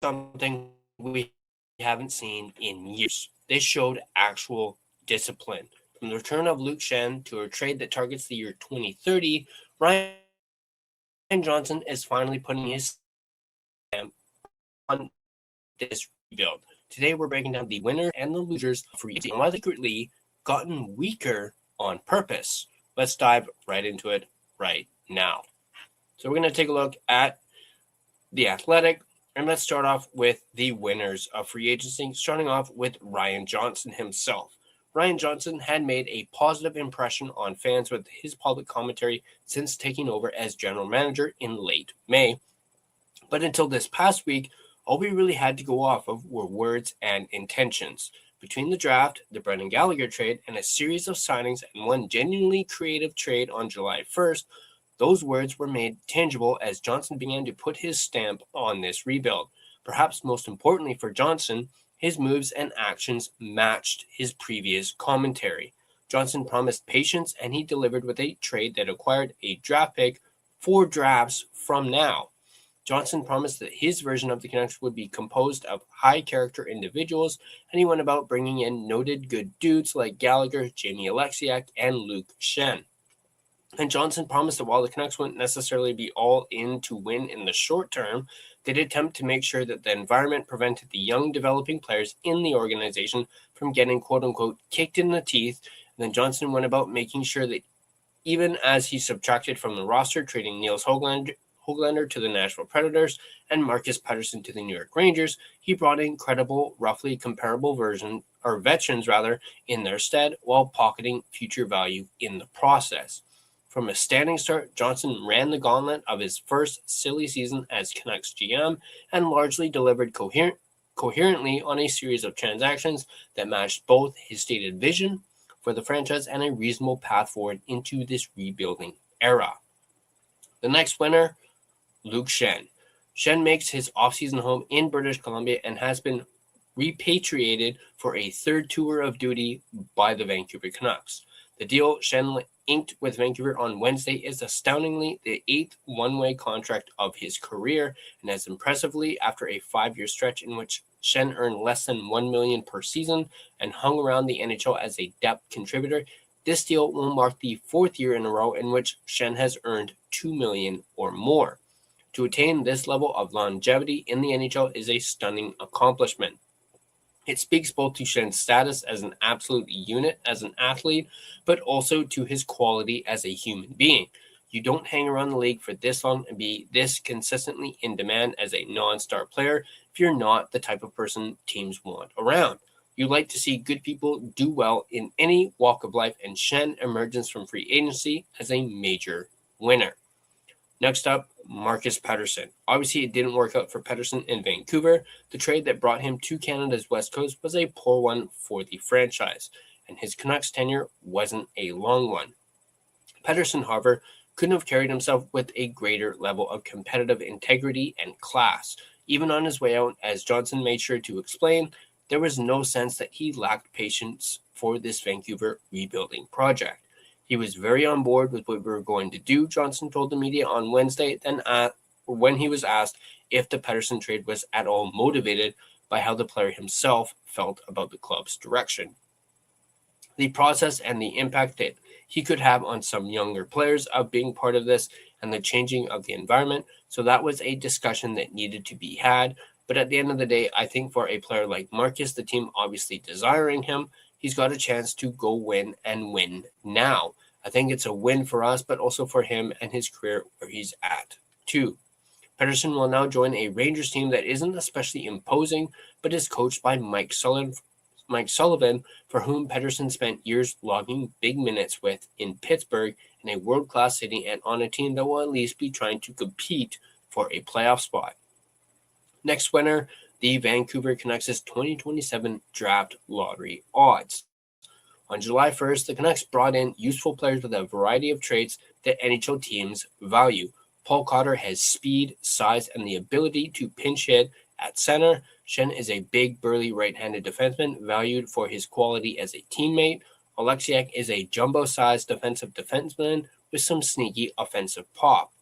something we haven't seen in years. They showed actual discipline. From the return of Luke Schenn to a trade that targets the year 2030, Ryan Johnson is finally putting his stamp on this rebuild. Today we're breaking down the winners and the losers of free agency and why they secretly gotten weaker on purpose. Let's dive right into it right now. So we're going to take a look at The Athletic, and let's start off with the winners of free agency, starting off with Ryan Johnson himself. Ryan Johnson had made a positive impression on fans with his public commentary since taking over as general manager in late May. But until this past week, all we really had to go off of were words and intentions. Between the draft, the Brendan Gallagher trade, and a series of signings and one genuinely creative trade on July 1st, those words were made tangible as Johnson began to put his stamp on this rebuild. Perhaps most importantly for Johnson, his moves and actions matched his previous commentary. Johnson promised patience, and he delivered with a trade that acquired a draft pick 4 drafts from now. Johnson promised that his version of the Canucks would be composed of high-character individuals, and he went about bringing in noted good dudes like Gallagher, Jamie Oleksiak, and Luke Schenn. And Johnson promised that while the Canucks wouldn't necessarily be all in to win in the short term, they'd attempt to make sure that the environment prevented the young developing players in the organization from getting quote-unquote kicked in the teeth. And then Johnson went about making sure that even as he subtracted from the roster, trading Niels Höglander to the Nashville Predators and Marcus Pettersson to the New York Rangers, he brought in credible, roughly comparable veterans in their stead, while pocketing future value in the process. From a standing start, Johnson ran the gauntlet of his first silly season as Canucks GM and largely delivered coherently on a series of transactions that matched both his stated vision for the franchise and a reasonable path forward into this rebuilding era. The next winner, Luke Schenn. Schenn makes his offseason home in British Columbia and has been repatriated for a third tour of duty by the Vancouver Canucks. The deal Schenn inked with Vancouver on Wednesday is astoundingly the 8th one-way contract of his career, and as impressively, after a 5-year stretch in which Schenn earned less than $1 million per season and hung around the NHL as a depth contributor, this deal will mark the 4th year in a row in which Schenn has earned $2 million or more. To attain this level of longevity in the NHL is a stunning accomplishment. It speaks both to Schenn's status as an absolute unit as an athlete, but also to his quality as a human being. You don't hang around the league for this long and be this consistently in demand as a non-star player if you're not the type of person teams want around. You like to see good people do well in any walk of life, and Schenn emerges from free agency as a major winner. Next up, Marcus Pettersson. Obviously, it didn't work out for Pettersson in Vancouver. The trade that brought him to Canada's West Coast was a poor one for the franchise, and his Canucks tenure wasn't a long one. Pettersson, however, couldn't have carried himself with a greater level of competitive integrity and class. Even on his way out, as Johnson made sure to explain, there was no sense that he lacked patience for this Vancouver rebuilding project. He was very on board with what we were going to do, Johnson told the media on Wednesday, when he was asked if the Pettersson trade was at all motivated by how the player himself felt about the club's direction. The process and the impact that he could have on some younger players of being part of this and the changing of the environment. So that was a discussion that needed to be had. But at the end of the day, I think for a player like Marcus, the team obviously desiring him, he's got a chance to go win and win now. I think it's a win for us, but also for him and his career where he's at. 2. Pettersson will now join a Rangers team that isn't especially imposing, but is coached by Mike Sullivan, for whom Pettersson spent years logging big minutes with in Pittsburgh, in a world-class city and on a team that will at least be trying to compete for a playoff spot. Next winner, the Vancouver Canucks' 2027 draft lottery odds. On July 1st, the Canucks brought in useful players with a variety of traits that NHL teams value. Paul Cotter has speed, size, and the ability to pinch hit at center. Schenn is a big, burly right-handed defenseman valued for his quality as a teammate. Oleksiak is a jumbo-sized defensive defenseman with some sneaky offensive pop.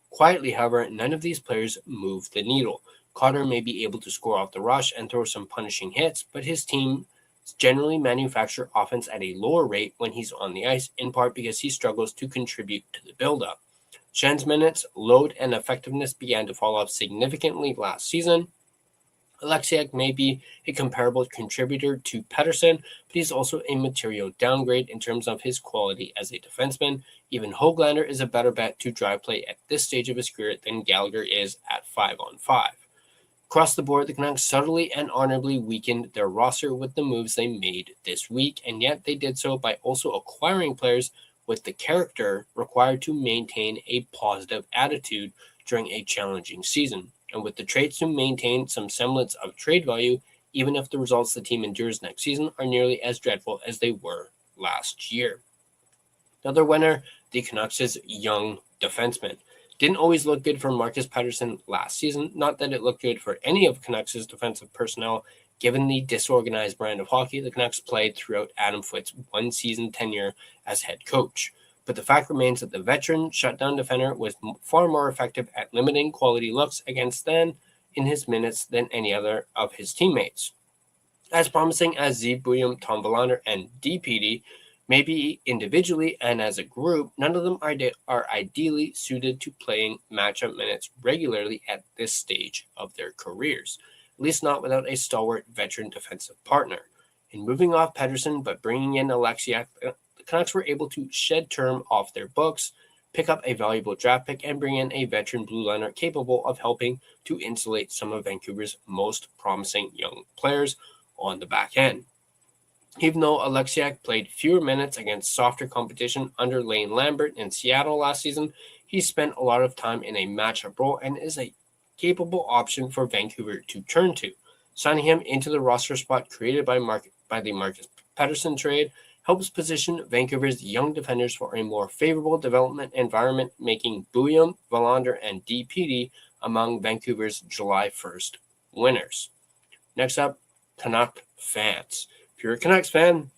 Quietly, however, none of these players move the needle. Cotter may be able to score off the rush and throw some punishing hits, but his team generally manufacture offense at a lower rate when he's on the ice, in part because he struggles to contribute to the build-up. Schenn's minutes, load, and effectiveness began to fall off significantly last season. Oleksiak may be a comparable contributor to Pettersson, but he's also a material downgrade in terms of his quality as a defenseman. Even Höglander is a better bet to drive play at this stage of his career than Gallagher is at 5-on-5. Across the board, the Canucks subtly and honorably weakened their roster with the moves they made this week, and yet they did so by also acquiring players with the character required to maintain a positive attitude during a challenging season, and with the traits to maintain some semblance of trade value, even if the results the team endures next season are nearly as dreadful as they were last year. Another winner, the Canucks' young defenseman. Didn't always look good for Marcus Pettersson last season, not that it looked good for any of Canucks' defensive personnel, given the disorganized brand of hockey the Canucks played throughout Adam Foote's one-season tenure as head coach. But the fact remains that the veteran shutdown defender was far more effective at limiting quality looks against them in his minutes than any other of his teammates. As promising as Z, Bouillon, Tom Willander, and DPD may be individually and as a group, none of them are ideally suited to playing matchup minutes regularly at this stage of their careers, at least not without a stalwart veteran defensive partner. In moving off Pettersson but bringing in Oleksiak, the Canucks were able to shed term off their books, pick up a valuable draft pick, and bring in a veteran blue liner capable of helping to insulate some of Vancouver's most promising young players on the back end. Even though Oleksiak played fewer minutes against softer competition under Lane Lambert in Seattle last season, he spent a lot of time in a matchup role and is a capable option for Vancouver to turn to. Signing him into the roster spot created by the Marcus Pettersson trade helps position Vancouver's young defenders for a more favorable development environment, making Bouillon, Willander, and DPD among Vancouver's July 1st winners. Next up, Canuck fans. If you're a Canucks fan,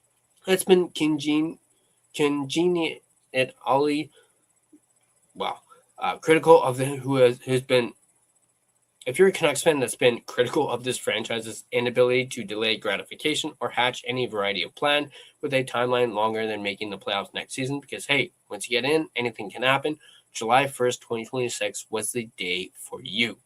it's been critical of who's been. If you're a Canucks fan that's been critical of this franchise's inability to delay gratification or hatch any variety of plan with a timeline longer than making the playoffs next season, because hey, once you get in, anything can happen. July 1st, 2026 was the day for you.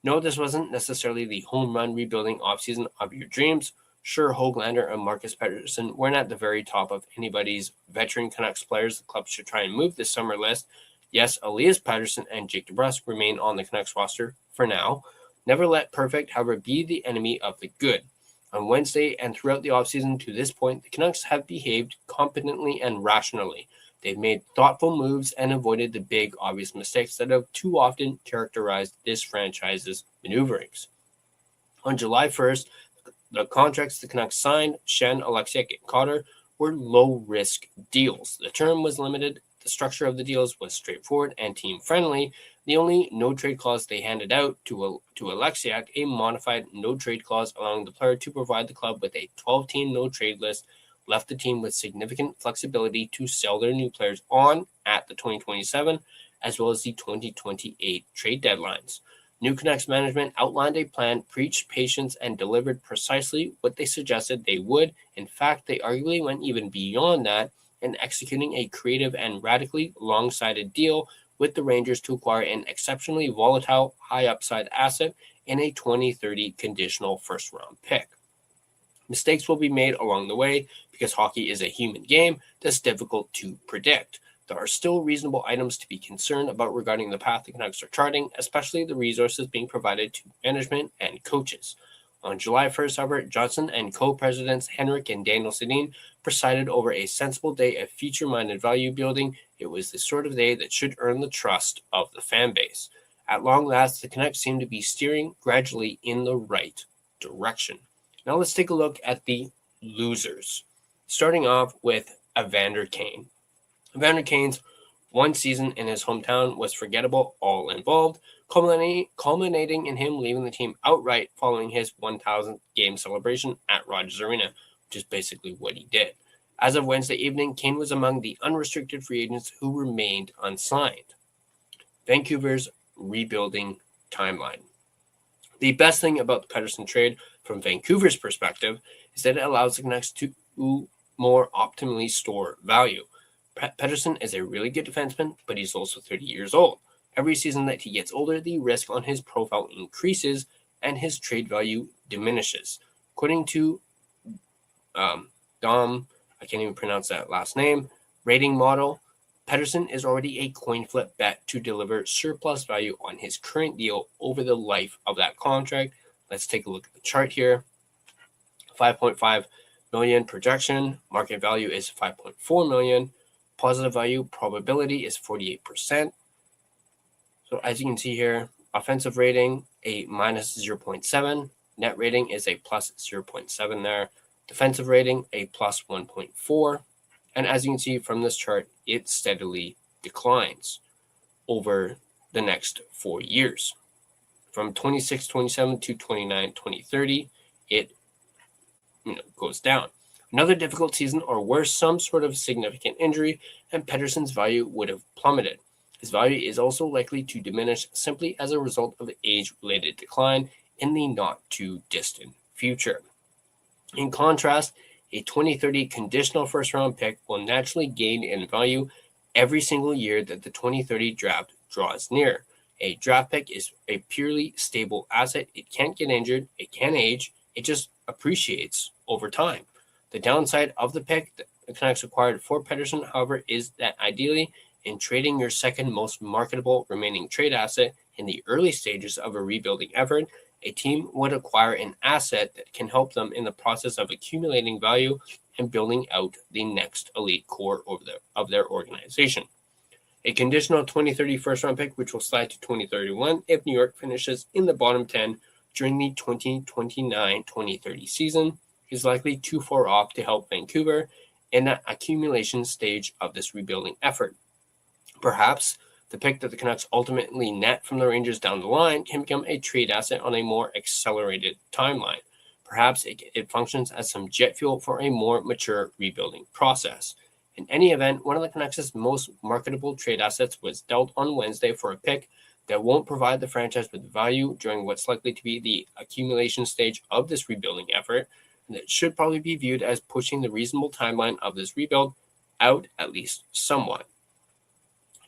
No, this wasn't necessarily the home run rebuilding offseason of your dreams. Sure, Höglander and Marcus Pettersson weren't at the very top of anybody's veteran Canucks players the club should try and move this summer list. Yes, Elias Pettersson and Jake DeBrusk remain on the Canucks roster for now. Never let perfect, however, be the enemy of the good. On Wednesday and throughout the offseason to this point, the Canucks have behaved competently and rationally. They've made thoughtful moves and avoided the big, obvious mistakes that have too often characterized this franchise's maneuverings. On July 1st, the contracts the Canucks signed, Schenn, Oleksiak, and Cotter, were low-risk deals. The term was limited. The structure of the deals was straightforward and team-friendly. The only no-trade clause they handed out to Oleksiak, a modified no-trade clause allowing the player to provide the club with a 12-team no-trade list, left the team with significant flexibility to sell their new players on at the 2027 as well as the 2028 trade deadlines. New Canucks management outlined a plan, preached patience, and delivered precisely what they suggested they would. In fact, they arguably went even beyond that in executing a creative and radically long-sided deal with the Rangers to acquire an exceptionally volatile, high-upside asset in a 2030 conditional first-round pick. Mistakes will be made along the way because hockey is a human game that's difficult to predict. There are still reasonable items to be concerned about regarding the path the Canucks are charting, especially the resources being provided to management and coaches. On July 1st, however, Johnson and co-presidents Henrik and Daniel Sedin presided over a sensible day of future-minded value building. It was the sort of day that should earn the trust of the fan base. At long last, the Canucks seem to be steering gradually in the right direction. Now let's take a look at the losers, starting off with Evander Kane. Evander Kane's one season in his hometown was forgettable, all involved, culminating in him leaving the team outright following his 1,000th game celebration at Rogers Arena, which is basically what he did. As of Wednesday evening, Kane was among the unrestricted free agents who remained unsigned. Vancouver's rebuilding timeline. The best thing about the Pettersson trade from Vancouver's perspective is that it allows the Canucks to more optimally store value. Pettersson is a really good defenseman, but he's also 30 years old. Every season that he gets older, the risk on his profile increases and his trade value diminishes. According to Dom, I can't even pronounce that last name, rating model, Pettersson is already a coin flip bet to deliver surplus value on his current deal over the life of that contract. Let's take a look at the chart here. 5.5 million projection, market value is 5.4 million, positive value probability is 48%. So as you can see here, offensive rating, a minus 0.7, net rating is a plus 0.7 there, defensive rating, a plus 1.4. And as you can see from this chart, it steadily declines over the next 4 years. From 26-27 to 29-30, it goes down. Another difficult season or worse, some sort of significant injury, and Pettersson's value would have plummeted. His value is also likely to diminish simply as a result of age-related decline in the not-too-distant future. In contrast, a 2030 conditional first-round pick will naturally gain in value every single year that the 2030 draft draws near. A draft pick is a purely stable asset. It can't get injured. It can't age. It just appreciates over time. The downside of the pick that the Canucks acquired for Pettersson, however, is that ideally, in trading your second most marketable remaining trade asset in the early stages of a rebuilding effort, a team would acquire an asset that can help them in the process of accumulating value and building out the next elite core of their organization. A conditional 2030 first-round pick, which will slide to 2031 if New York finishes in the bottom 10 during the 2029-2030 season, is likely too far off to help Vancouver in that accumulation stage of this rebuilding effort. Perhaps the pick that the Canucks ultimately net from the Rangers down the line can become a trade asset on a more accelerated timeline. Perhaps it functions as some jet fuel for a more mature rebuilding process. In any event, one of the Canucks' most marketable trade assets was dealt on Wednesday for a pick that won't provide the franchise with value during what's likely to be the accumulation stage of this rebuilding effort, and that should probably be viewed as pushing the reasonable timeline of this rebuild out at least somewhat.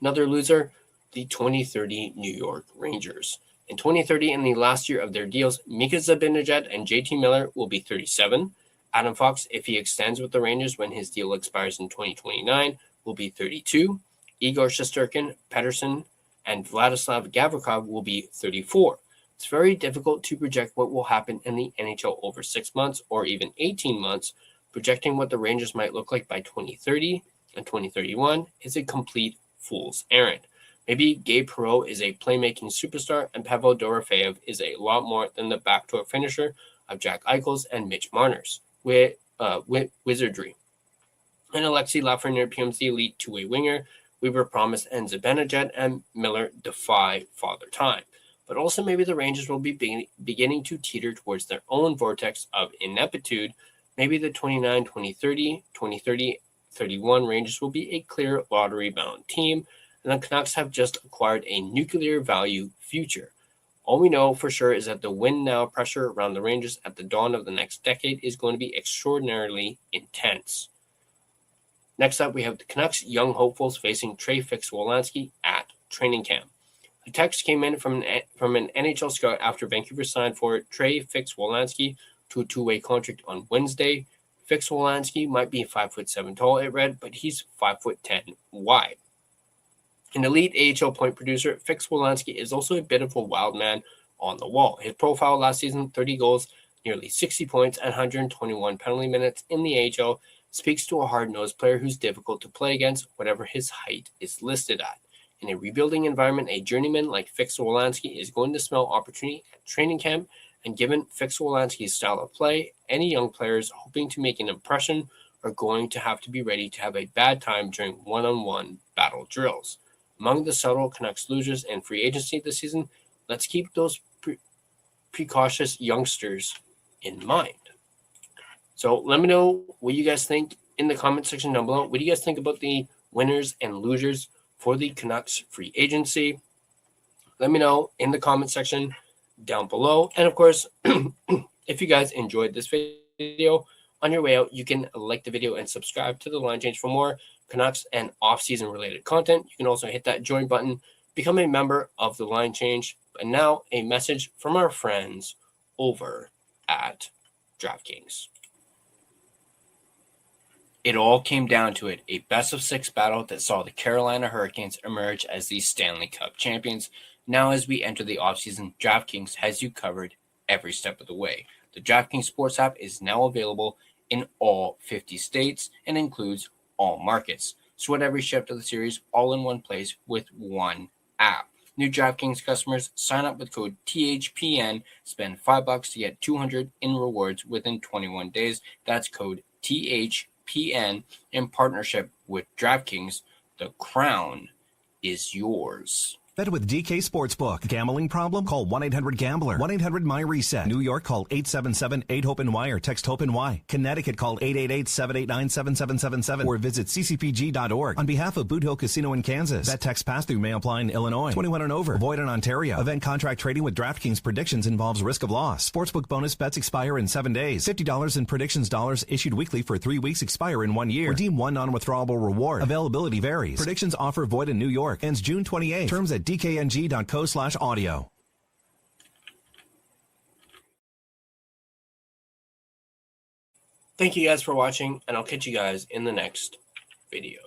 Another loser, the 2030 New York Rangers. In 2030, in the last year of their deals, Mika Zibanejad and JT Miller will be 37. Adam Fox, if he extends with the Rangers when his deal expires in 2029, will be 32. Igor Shesterkin, Pettersson, and Vladislav Gavrikov will be 34. It's very difficult to project what will happen in the NHL over 6 months or even 18 months. Projecting what the Rangers might look like by 2030 and 2031 is a complete fool's errand. Maybe Gabe Perreault is a playmaking superstar and Pavel Dorofeyev is a lot more than the backdoor finisher of Jack Eichels and Mitch Marner's with wizardry. And Alexei Lafreniere becomes the elite two-way winger we were promised, and Zibanejad and Miller defy father time. But also maybe the Rangers will be beginning to teeter towards their own vortex of ineptitude. Maybe the 29, 2030, 2030, 31 Rangers will be a clear lottery-bound team, and the Canucks have just acquired a nuclear value future. All we know for sure is that the win-now pressure around the Rangers at the dawn of the next decade is going to be extraordinarily intense. Next up, we have the Canucks young hopefuls facing Trey Fix-Wolansky at training camp. A text came in from an NHL scout after Vancouver signed for Trey Fix-Wolansky to a two-way contract on Wednesday. Fix-Wolansky might be 5'7" tall, it read, but he's 5'10" wide. An elite AHL point producer, Fix-Wolansky is also a bit of a wild man on the wall. His profile last season, 30 goals, nearly 60 points, and 121 penalty minutes in the AHL, speaks to a hard-nosed player who's difficult to play against, whatever his height is listed at. In a rebuilding environment, a journeyman like Fix-Wolansky is going to smell opportunity at training camp, and given Fix-Wolansky's style of play, any young players hoping to make an impression are going to have to be ready to have a bad time during one-on-one battle drills. Among the subtle Canucks losers in free agency this season, let's keep those precautious youngsters in mind. So let me know what you guys think in the comment section down below. What do you guys think about the winners and losers for the Canucks free agency? Let me know in the comment section down below. And of course, if you guys enjoyed this video, on your way out, you can like the video and subscribe to the Line Change for more Canucks and off-season related content. You can also hit that join button, become a member of the Line Change. And now a message from our friends over at DraftKings. It all came down to it, a best-of-6 battle that saw the Carolina Hurricanes emerge as the Stanley Cup champions. Now as we enter the offseason, DraftKings has you covered every step of the way. The DraftKings Sports app is now available in all 50 states and includes all markets. Sweat every shift of the series all in one place with one app. New DraftKings customers sign up with code THPN, spend $5 to get $200 in rewards within 21 days. That's code THPN in partnership with DraftKings. The crown is yours. Bet with DK Sportsbook. Gambling problem? Call 1-800-GAMBLER. 1-800-MY-RESET. New York, call 877-8-HOPE-NY or text HOPE-NY. Connecticut, call 888-789-7777 or visit ccpg.org. On behalf of Boot Hill Casino in Kansas, bet text pass-through may apply in Illinois. 21 and over. Void in Ontario. Event contract trading with DraftKings predictions involves risk of loss. Sportsbook bonus bets expire in 7 days. $50 in predictions dollars issued weekly for 3 weeks expire in 1 year. Redeem one non-withdrawable reward. Availability varies. Predictions offer void in New York. Ends June 28. Terms at dkng.co/audio. Thank you guys for watching, and I'll catch you guys in the next video.